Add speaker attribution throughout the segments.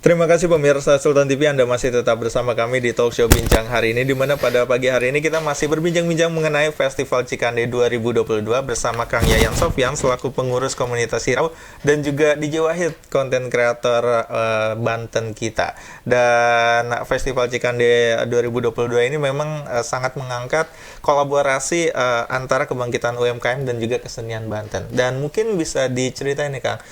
Speaker 1: Terima kasih pemirsa Sultan TV, Anda masih tetap bersama kami di Talk Show Bincang hari ini, di mana pada pagi hari ini kita masih berbincang-bincang mengenai Festival Cikande 2022 bersama Kang Yayan Sofyan selaku pengurus komunitas Hirau dan juga DJ Wahid, konten kreator Banten kita. Dan Festival Cikande 2022 ini memang sangat mengangkat kolaborasi antara kebangkitan UMKM dan juga kesenian Banten. Dan mungkin bisa diceritain nih Kang,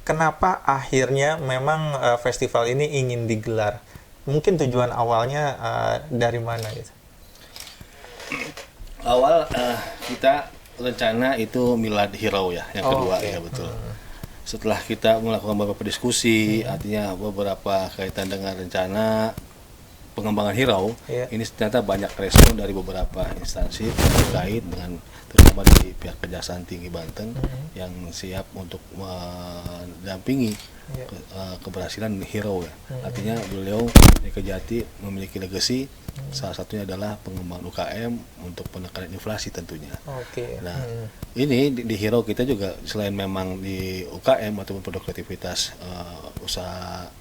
Speaker 1: kenapa akhirnya memang festival ini ingin digelar? Mungkin tujuan awalnya dari mana gitu?
Speaker 2: Awal kita rencana itu Milad Hirau ya, yang kedua ya betul. Setelah kita melakukan beberapa diskusi, artinya beberapa kaitan dengan rencana pengembangan Hirau, ini ternyata banyak respon dari beberapa instansi terkait dengan terutama di pihak Kejaksaan Tinggi Banten yang siap untuk mendampingi keberhasilan Hirau ya. Artinya beliau di Kejati memiliki legacy, salah satunya adalah pengembangan UKM untuk penekanan inflasi tentunya. Nah, ini di Hirau kita juga selain memang di UKM ataupun produktivitas usaha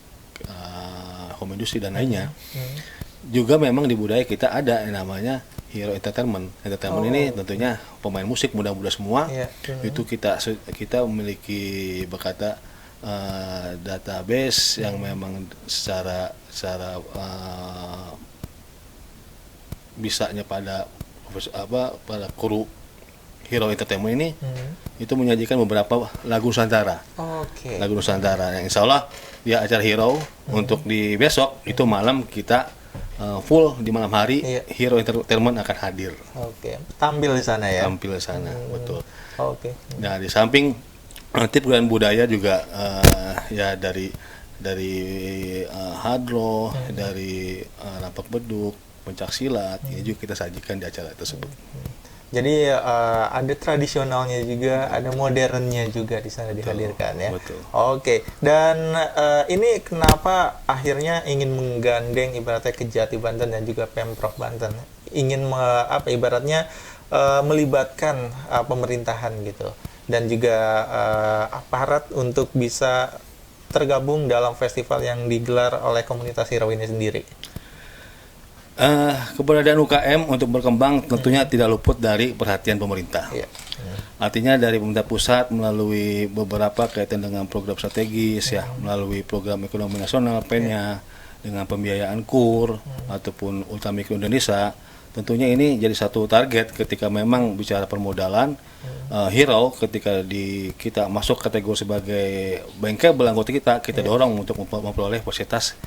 Speaker 2: home industry dan lainnya, juga memang di budaya kita ada yang namanya Hero Entertainment. Ini tentunya pemain musik muda-muda semua. Itu kita memiliki berkata database yang memang secara bisanya pada kru Hero Entertainment ini itu menyajikan beberapa lagu Nusantara. Lagu Nusantara yang insya Allah dia acara Hero untuk di besok itu malam kita full di malam hari Hero Entertainment akan hadir.
Speaker 1: Tampil di sana ya.
Speaker 2: Tampil di sana, betul. Nah, di samping tip dan budaya juga ya dari hadroh, dari rampak beduk, pencak silat, ini juga kita sajikan di acara tersebut.
Speaker 1: Jadi ada tradisionalnya juga, ada modernnya juga di sana dihadirkan ya.
Speaker 2: Betul.
Speaker 1: Dan ini kenapa akhirnya ingin menggandeng ibaratnya Kejati Banten dan juga Pemprov Banten, ingin ibaratnya melibatkan pemerintahan gitu dan juga aparat untuk bisa tergabung dalam festival yang digelar oleh komunitas Hirau ini sendiri.
Speaker 2: Keberadaan UKM untuk berkembang tentunya tidak luput dari perhatian pemerintah. Artinya dari pemerintah pusat melalui beberapa kaitan dengan program strategis ya, melalui program ekonomi nasional PENYA, dengan pembiayaan KUR ataupun Ultramikro Indonesia. Tentunya ini jadi satu target ketika memang bicara permodalan. Hirau ketika kita masuk kategori sebagai bankable anggota kita dorong untuk memperoleh fasilitas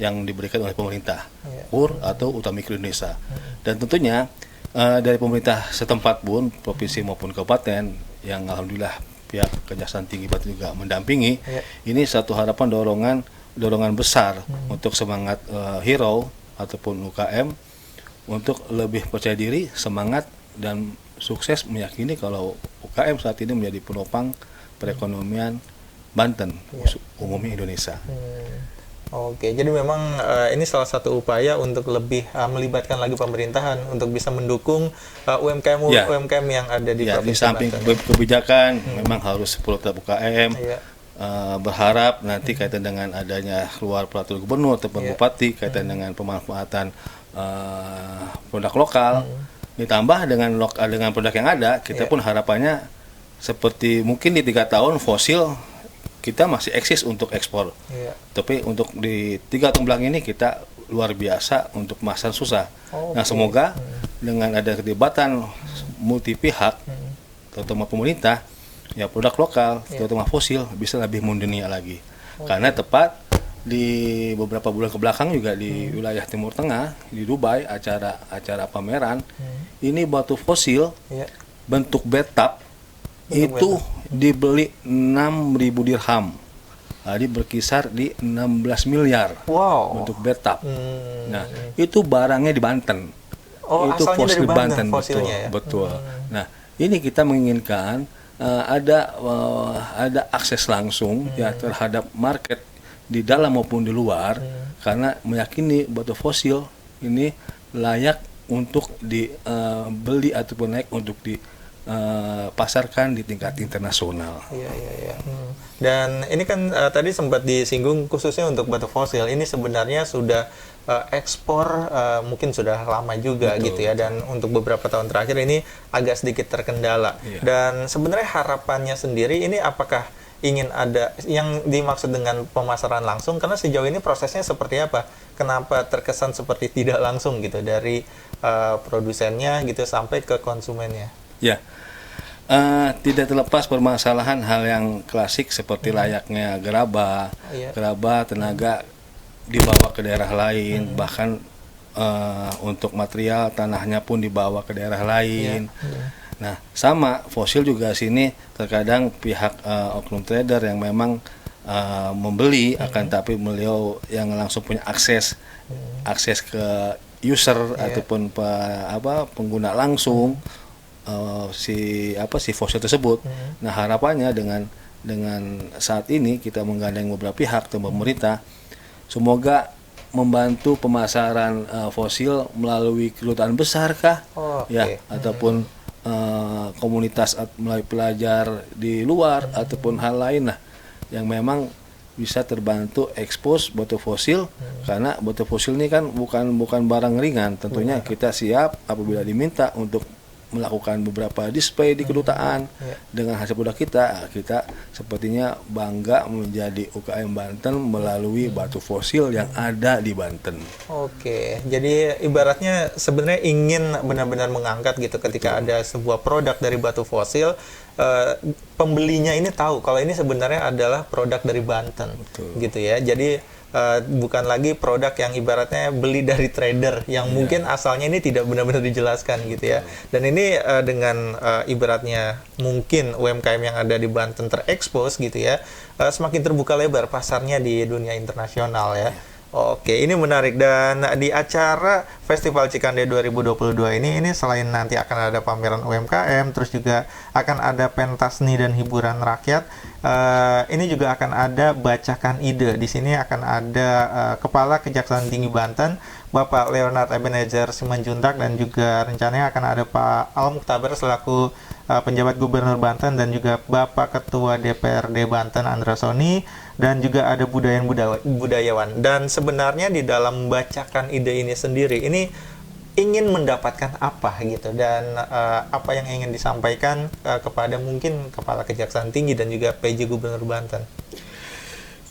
Speaker 2: yang diberikan oleh pemerintah, KUR atau Ultramikro Indonesia. Dan tentunya dari pemerintah setempat pun, provinsi maupun kabupaten, yang alhamdulillah pihak Kejaksaan Tinggi Banten juga mendampingi, ini satu harapan dorongan besar untuk semangat Hirau ataupun UKM untuk lebih percaya diri, semangat dan sukses, meyakini kalau UKM saat ini menjadi penopang perekonomian Banten, umumnya Indonesia.
Speaker 1: Jadi memang ini salah satu upaya untuk lebih melibatkan lagi pemerintahan untuk bisa mendukung UMKM yang ada di provinsi
Speaker 2: di samping
Speaker 1: Banten.
Speaker 2: Kebijakan memang harus tetap UKM. Berharap nanti kaitan dengan adanya keluar peraturan gubernur atau bupati kaitan dengan pemanfaatan produk lokal, ditambah dengan produk yang ada, kita pun harapannya seperti mungkin di 3 tahun fosil kita masih eksis untuk ekspor, tapi untuk di 3 tahun belakang ini kita luar biasa untuk kemasan susah. Nah, semoga dengan ada keterlibatan multi pihak, terutama pemerintah, ya produk lokal, terutama fosil bisa lebih mendunia lagi. Karena tepat di beberapa bulan ke belakang juga di wilayah Timur Tengah, di Dubai, acara pameran, ini batu fosil bentuk bathtub itu dibeli 6.000 dirham. Jadi berkisar di 16 miliar untuk bathtub. Nah, itu barangnya di Banten. Itu fosil Banten, betul. Nah, ini kita menginginkan ada akses langsung ya terhadap market di dalam maupun di luar, karena meyakini batu fosil ini layak untuk dibeli ataupun naik untuk pasarkan di tingkat internasional.
Speaker 1: Iya, iya, iya. Dan ini kan tadi sempat disinggung khususnya untuk batu fosil. Ini sebenarnya sudah ekspor mungkin sudah lama juga gitu ya. Dan untuk beberapa tahun terakhir ini agak sedikit terkendala.
Speaker 2: Iya.
Speaker 1: Dan sebenarnya harapannya sendiri ini apakah ingin ada yang dimaksud dengan pemasaran langsung? Karena sejauh ini prosesnya seperti apa? Kenapa terkesan seperti tidak langsung gitu dari produsennya gitu sampai ke konsumennya?
Speaker 2: Ya, tidak terlepas permasalahan hal yang klasik seperti layaknya gerabah,
Speaker 1: Iya.
Speaker 2: gerabah tenaga dibawa ke daerah lain, bahkan untuk material tanahnya pun dibawa ke daerah lain. Nah, sama fosil juga sini terkadang pihak oknum trader yang memang membeli, akan tapi beliau yang langsung punya akses ke user ataupun pengguna langsung. Si fosil tersebut. Nah, harapannya dengan saat ini kita menggandeng beberapa pihak dan pemerintah, semoga membantu pemasaran fosil melalui kedutaan besar kah, ataupun komunitas melalui pelajar di luar ataupun hal lain lah yang memang bisa terbantu ekspos batu fosil, karena batu fosil ini kan bukan barang ringan. Tentunya kita siap apabila diminta untuk melakukan beberapa display di kedutaan. Dengan hasil produk kita sepertinya bangga menjadi UKM Banten melalui batu fosil yang ada di Banten.
Speaker 1: Oke, jadi ibaratnya sebenarnya ingin benar-benar mengangkat gitu ketika ada sebuah produk dari batu fosil, pembelinya ini tahu kalau ini sebenarnya adalah produk dari Banten. Gitu ya. Jadi bukan lagi produk yang ibaratnya beli dari trader yang mungkin asalnya ini tidak benar-benar dijelaskan gitu ya. Dan ini dengan ibaratnya mungkin UMKM yang ada di Banten terekspos gitu ya, semakin terbuka lebar pasarnya di dunia internasional ya. Oke, ini menarik. Dan di acara Festival Cikande 2022 ini selain nanti akan ada pameran UMKM, terus juga akan ada pentas seni dan hiburan rakyat. Ini juga akan ada bacakan ide. Di sini akan ada Kepala Kejaksaan Tinggi Banten, Bapak Leonard Ebenezer Simanjuntak, dan juga rencananya akan ada Pak Al Mukhtabar selaku penjabat Gubernur Banten, dan juga Bapak Ketua DPRD Banten Andra Soni, dan juga ada budayawan. Dan sebenarnya di dalam membacakan ide ini sendiri, ini ingin mendapatkan apa gitu, dan apa yang ingin disampaikan kepada mungkin Kepala Kejaksaan Tinggi dan juga PJ Gubernur Banten.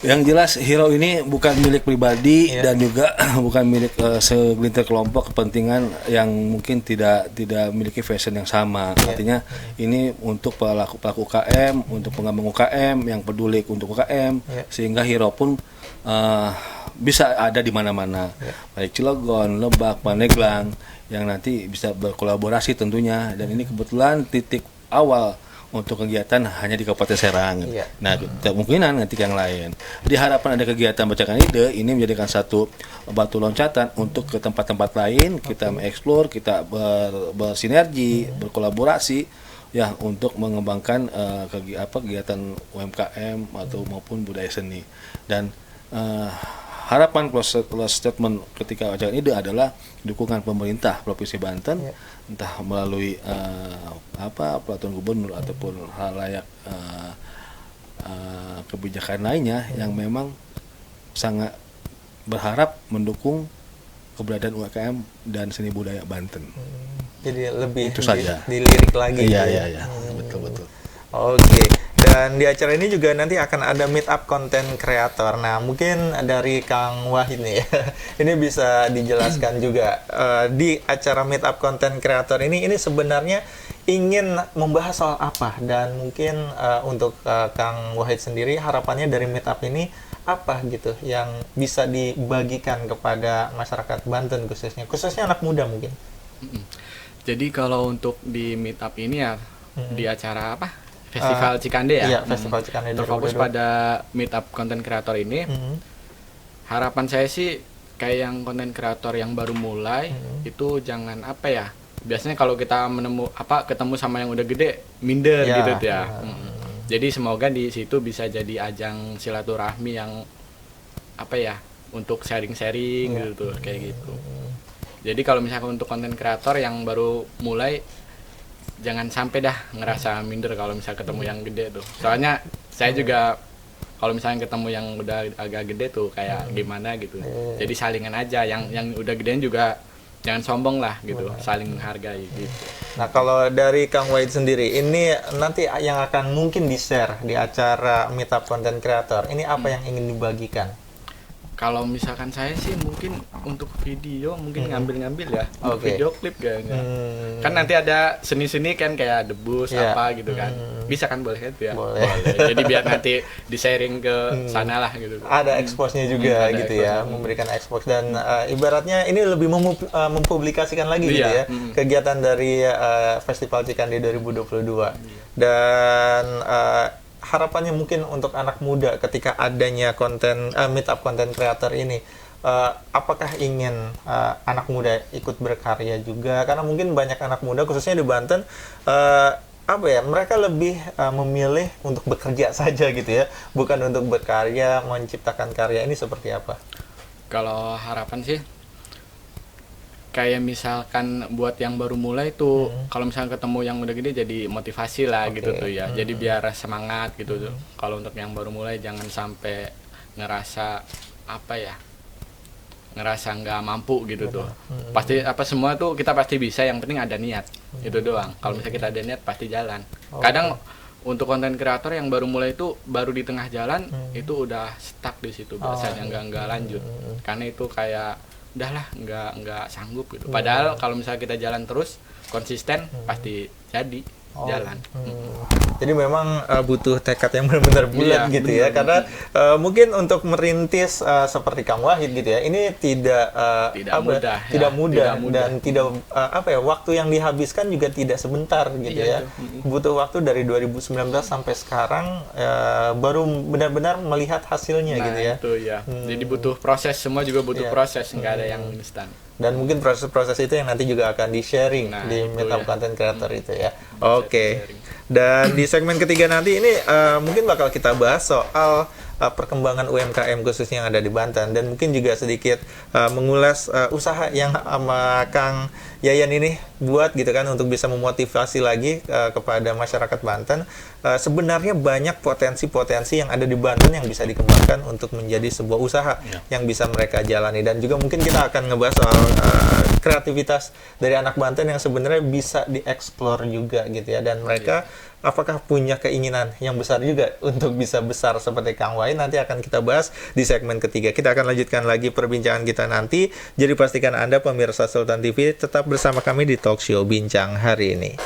Speaker 2: Yang jelas hero ini bukan milik pribadi dan juga bukan milik segelintir kelompok kepentingan yang mungkin tidak memiliki fashion yang sama. Artinya ini untuk pelaku UKM, untuk pengembang UKM yang peduli untuk UKM, sehingga hero pun bisa ada di mana-mana, baik Cilegon, Lebak, Pandeglang, yang nanti bisa berkolaborasi tentunya. Dan ini kebetulan titik awal untuk kegiatan hanya di Kabupaten Serang. Nah, kemungkinan nanti yang lain. Diharapkan ada kegiatan bacakan ide, ini menjadikan satu batu loncatan untuk ke tempat-tempat lain. Kita mengeksplor, kita bersinergi, berkolaborasi ya untuk mengembangkan kegiatan UMKM atau maupun budaya seni. Dan harapan close statement ketika bacakan ide adalah dukungan pemerintah Provinsi Banten, entah melalui peraturan gubernur ataupun hal layak kebijakan lainnya yang memang sangat berharap mendukung keberadaan UMKM dan seni budaya Banten.
Speaker 1: Jadi lebih
Speaker 2: itu saja.
Speaker 1: Dilirik lagi.
Speaker 2: Iya. Betul.
Speaker 1: Oke. Dan di acara ini juga nanti akan ada meet up konten kreator. Nah, mungkin dari Kang Wahid nih, ini bisa dijelaskan juga di acara meet up konten kreator ini sebenarnya ingin membahas soal apa, dan mungkin untuk Kang Wahid sendiri harapannya dari meet up ini apa gitu yang bisa dibagikan kepada masyarakat Banten khususnya anak muda mungkin.
Speaker 3: Jadi kalau untuk di meet up ini ya di acara apa? Festival Cikande ya?
Speaker 1: Iya, Festival Cikande.
Speaker 3: Terfokus pada meet up konten kreator ini. Harapan saya sih kayak yang konten kreator yang baru mulai itu jangan biasanya kalau kita ketemu sama yang udah gede minder gitu ya. Jadi semoga di situ bisa jadi ajang silaturahmi yang untuk sharing-sharing gitu kayak gitu. Jadi kalau misalkan untuk konten kreator yang baru mulai jangan sampai dah ngerasa minder kalau misal ketemu yang gede tuh. Soalnya saya juga kalau misalnya ketemu yang udah agak gede tuh kayak gimana gitu. Jadi salingan aja, yang udah gedean juga jangan sombong lah gitu, saling menghargai gitu.
Speaker 1: Nah, kalau dari Kang Wahid sendiri, ini nanti yang akan mungkin di-share di acara Meetup Content Creator, ini apa yang ingin dibagikan?
Speaker 3: Kalau misalkan saya sih mungkin untuk video mungkin ngambil-ngambil ya, untuk video klip kayaknya. Kan nanti ada seni-seni kan kayak debus apa gitu kan. Bisa kan, boleh kan ya?
Speaker 1: Boleh.
Speaker 3: Jadi biar nanti di-sharing ke sana lah gitu.
Speaker 1: Ada expose-nya juga
Speaker 3: ada
Speaker 1: gitu ya, memberikan expose dan ibaratnya ini lebih mempublikasikan lagi gitu ya kegiatan dari Festival Cikande 2022. Dan harapannya mungkin untuk anak muda ketika adanya konten meetup content creator ini, apakah ingin anak muda ikut berkarya juga, karena mungkin banyak anak muda khususnya di Banten apa ya, mereka lebih memilih untuk bekerja saja gitu ya, bukan untuk berkarya, menciptakan karya. Ini seperti apa?
Speaker 3: Kalau harapan sih kayak misalkan buat yang baru mulai tuh kalau misalnya ketemu yang udah gede jadi motivasi lah gitu tuh ya. Jadi biar semangat gitu tuh. Kalau untuk yang baru mulai jangan sampai ngerasa apa ya, ngerasa nggak mampu gitu tuh. Pasti apa, semua tuh kita pasti bisa, yang penting ada niat. Itu doang. Kalau misalnya kita ada niat pasti jalan. Kadang untuk konten kreator yang baru mulai itu baru di tengah jalan itu udah stuck di situ, biasanya nggak lanjut. Karena itu kayak udahlah nggak sanggup gitu. Padahal kalau misalnya kita jalan terus konsisten pasti jadi jalan.
Speaker 1: Jadi memang butuh tekad yang benar-benar bulat gitu ya, karena mungkin untuk merintis seperti Kang Wahid gitu ya, ini tidak mudah dan tidak waktu yang dihabiskan juga tidak sebentar gitu ya. Butuh waktu dari 2019 sampai sekarang baru benar-benar melihat hasilnya gitu ya.
Speaker 3: Itu ya. Jadi butuh proses, semua juga butuh proses, nggak ada yang instan.
Speaker 1: Dan mungkin proses-proses itu yang nanti juga akan di-sharing di Meetup Content Creator itu ya. Oke. Dan di segmen ketiga nanti ini mungkin bakal kita bahas soal perkembangan UMKM khususnya yang ada di Banten, dan mungkin juga sedikit mengulas usaha yang sama Kang Yayan ini buat gitu kan, untuk bisa memotivasi lagi kepada masyarakat Banten. Sebenarnya banyak potensi-potensi yang ada di Banten yang bisa dikembangkan untuk menjadi sebuah usaha yang bisa mereka jalani, dan juga mungkin kita akan ngebahas soal kreativitas dari anak Banten yang sebenarnya bisa dieksplor juga gitu ya, dan mereka apakah punya keinginan yang besar juga untuk bisa besar seperti Kang Wahid. Nanti akan kita bahas di segmen ketiga. Kita akan lanjutkan lagi perbincangan kita nanti. Jadi pastikan Anda pemirsa Sultan TV tetap bersama kami di Talk Show Bincang hari ini.